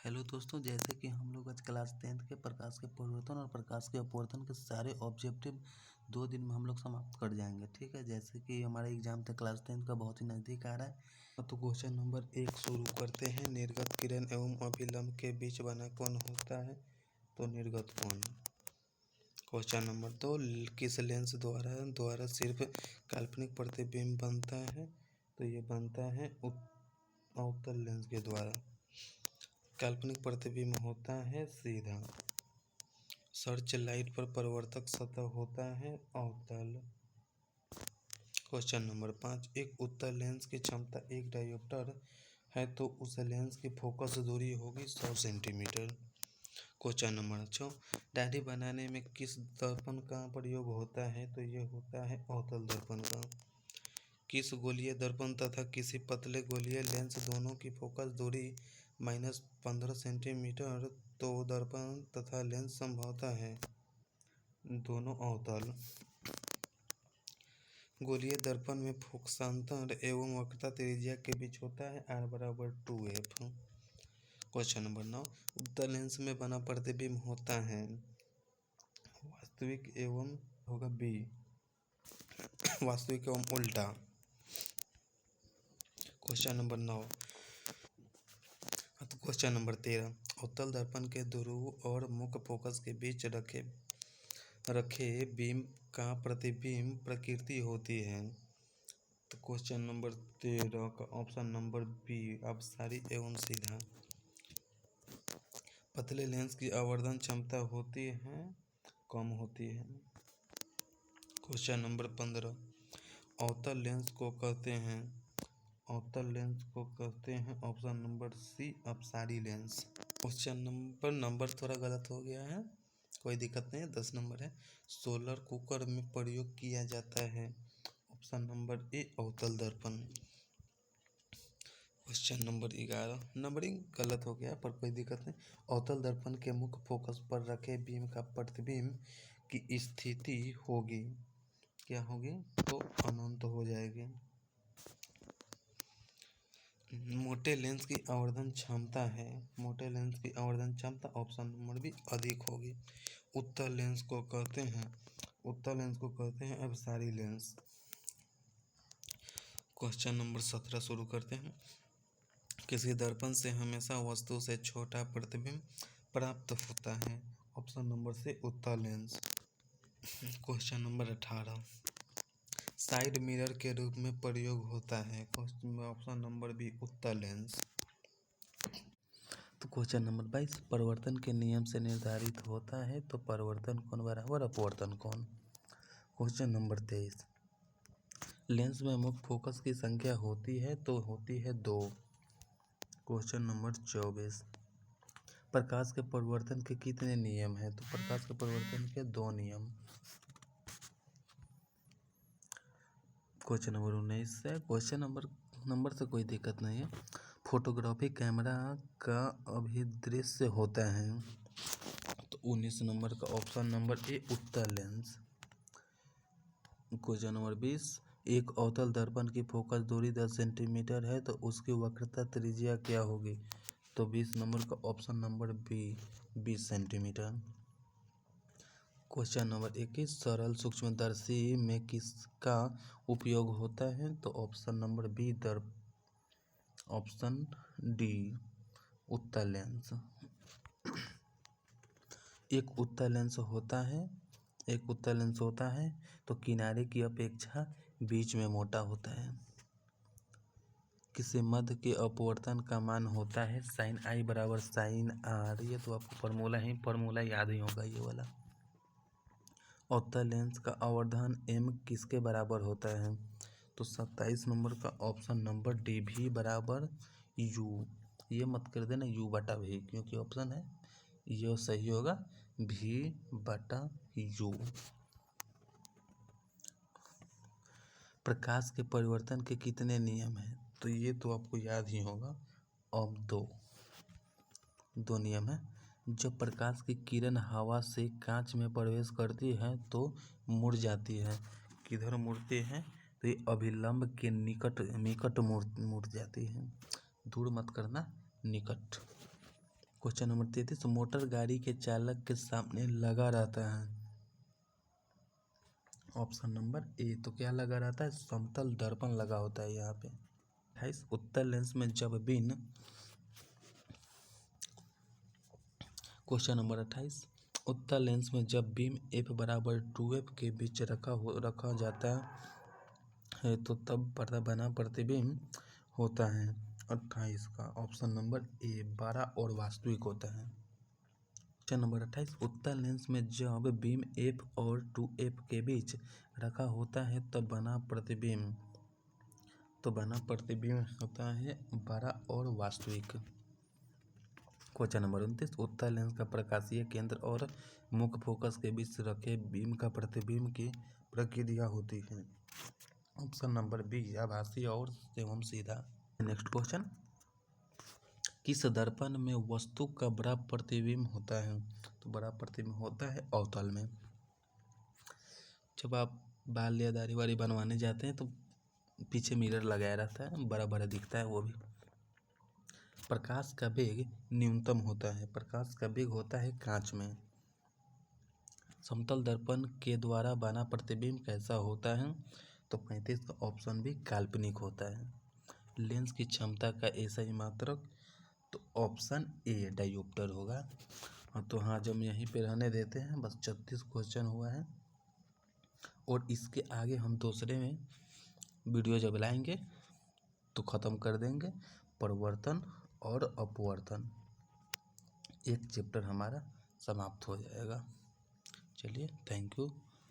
Hello दोस्तों, जैसे कि हम लोग आज क्लास 10th के प्रकाश के परिवर्तन और प्रकाश के अपवर्तन के सारे ऑब्जेक्टिव 2 दिन में हम लोग समाप्त कर जाएंगे। ठीक है, जैसे कि हमारा एग्जाम था क्लास 10th का, बहुत ही नज़दीक आ रहा है। तो क्वेश्चन नंबर 1 शुरू करते हैं। निर्गत किरण एवं अभिलंब के बीच बना कोण होता है तो निर्गत कोण। क्वेश्चन नंबर 2, किस लेंस द्वारा सिर्फ काल्पनिक प्रतिबिंब बनता है तो ये बनता है अवतल लेंस के द्वारा। काल्पनिक प्रतिबिंब होता है सीधा। सर्च लाइट पर परावर्तक सतह होता है अवतल। क्वेश्चन नंबर 5, एक उत्तल लेंस की क्षमता 1 डायोप्टर है तो उस लेंस की फोकस दूरी होगी 100 सेंटीमीटर। क्वेश्चन नंबर 6, दाढ़ी बनाने में किस दर्पण का प्रयोग होता है तो ये होता है अवतल दर्पण का। किस गोलीय दर्पण तथा किसी पतले गोलीय लेंस दोनों की फोकस दूरी -15 सेंटीमीटर तो दर्पण तथा लेंस संभवतः है दोनों अवतल। गोलीय दर्पण में फोकसांतर एवं वक्रता त्रिज्या के बीच होता है r बराबर 2f। क्वेश्चन नंबर 9, उत्तल लेंस में बना प्रतिबिंब होता है वास्तविक एवं होगा b, वास्तविक एवं उल्टा। Question number 9। क्वेश्चन नंबर 13, अवतल दर्पण के ध्रुव और मुख्य फोकस के बीच रखे बीम का प्रतिबिंब प्रकृति होती है। तो क्वेश्चन नंबर 13 का ऑप्शन नंबर बी, अपसारी एवं सीधा। पतले लेंस की आवर्धन क्षमता होती है कम होती है। क्वेश्चन नंबर 15, अवतल लेंस को कहते हैं ऑप्शन नंबर सी, अपसारी लेंस। क्वेश्चन नंबर थोड़ा गलत हो गया है, कोई दिक्कत नहीं है, 10 नंबर है। सोलर कुकर में प्रयोग किया जाता है ऑप्शन नंबर ए, अवतल दर्पण। क्वेश्चन नंबर 11, नंबरिंग गलत हो गया पर कोई दिक्कत नहीं। अवतल दर्पण के मुख्य फोकस पर रखे बीम का प्रतिबिंब की स्थिति होगी, क्या होगी तो अनंत हो जाएगी। मोटे लेंस की आवर्धन क्षमता ऑप्शन नंबर बी अधिक होगी। उत्तल लेंस को कहते हैं अपसारी लेंस। क्वेश्चन नंबर 17 शुरू करते हैं। किसी दर्पण से हमेशा वस्तु से छोटा प्रतिबिंब प्राप्त होता है ऑप्शन नंबर से, उत्तल lens. Question number 18, side mirror के रूप में प्रयोग होता है ऑप्शन नंबर बी, उत्तल लेंस। तो क्वेश्चन नंबर 22, परिवर्तन के नियम से निर्धारित होता है तो परिवर्तन कोण बराबर अपवर्तन कोण। क्वेश्चन नंबर 23, लेंस में मुख्य फोकस की संख्या होती है तो होती है 2। क्वेश्चन नंबर 24, प्रकाश के परिवर्तन के कितने नियम हैं तो प्रकाश के परिवर्तन के 2 नियम। क्वेश्चन नंबर 19 है, क्वेश्चन नंबर से कोई दिक्कत नहीं है। फोटोग्राफी कैमरा का अभिदृश्य होता है तो 19 नंबर का ऑप्शन नंबर ए, उत्तल लेंस। क्वेश्चन नंबर 20, एक अवतल दर्पण की फोकस दूरी 10 सेंटीमीटर है तो उसकी वक्रता त्रिज्या क्या होगी तो 20 नंबर का option number B, 20 centimetre. Question number 21, सरल सूक्ष्मदर्शी में किसका उपयोग होता है तो option number B, option D, उत्तल लेंस। एक उत्तल लेंस होता है तो किनारे की अपेक्षा बीच में मोटा होता है। किसी मध्य के अपवर्तन का मान होता है sin i बराबर sin r। ये तो आपको फॉर्मूला याद ही होगा ये वाला। अवतल लेंस का आवर्धन m किसके बराबर होता है तो 27 नंबर का ऑप्शन नंबर डी, भी बराबर u। ये मत कर देना u बटा v, क्योंकि ऑप्शन है ये सही होगा, v बटा u। प्रकाश के परिवर्तन के कितने नियम हैं तो ये तो आपको याद ही होगा। अब दो नियम है। जब प्रकाश की किरण हवा से कांच में प्रवेश करती है तो मुड़ जाती है। किधर मुड़ती है तो ये अभिलंब के निकट मुड़ जाती है, दूर मत करना, निकट। क्वेश्चन नंबर 33, मोटर गाड़ी के चालक के सामने लगा रहता है। ऑप्शन नंबर ए, तो क्या लगा रहता है? समतल दर्पण लगा होता है यहाँ पे। 28, उत्तल लेंस में जब बीम, क्वेश्चन नंबर 28, उत्तल लेंस में जब बीम f बराबर 2f के बीच रखा जाता है तो तब पर्दा बना प्रतिबिंब होता है। 28 का ऑप्शन नंबर ए 12 और वास्तविक होता है। क्वेश्चन नंबर 28, उत्तल लेंस में जब बीम f और 2f के बीच रखा होता है तब बना प्रतिबिंब होता है 12 और वास्तविक। क्वेश्चन नंबर 29, उत्तल लेंस का प्रकाशीय केंद्र और मुख्य फोकस के बीच रखे बीम का प्रतिबिंब की प्रक्रिया होती है। ऑप्शन नंबर बी, आभासी और एवं सीधा। नेक्स्ट क्वेश्चन, किस दर्पण में वस्तु का बड़ा प्रतिबिंब होता है? तो बड़ा प्रतिबिंब होता है अवतल में। जब आप बाल या दाढ़ी वाड़ी बनवाने जाते हैं तो पीछे मिरर लगाया रहता है, बड़ा बड़ा दिखता है वो भी। प्रकाश का वेग न्यूनतम होता है, प्रकाश का वेग होता है कांच में। समतल दर्पण के द्वारा बना प्रतिबिंब कैसा होता है? तो 35 का ऑप्शन भी काल्पनिक होता है। लेंस की क्षमता का ऐसा ही मात्रक, तो ऑप्शन ए डायोप्टर होगा। तो हाँ, जब यहीं पे रहने देते हैं, बस 36 क्वेश्चन हुआ है और इसके आगे हम दूसरे में वीडियो जब लाएंगे तो ख़त्म कर देंगे। परिवर्तन और अपवर्तन, एक चैप्टर हमारा समाप्त हो जाएगा। चलिए, थैंक यू।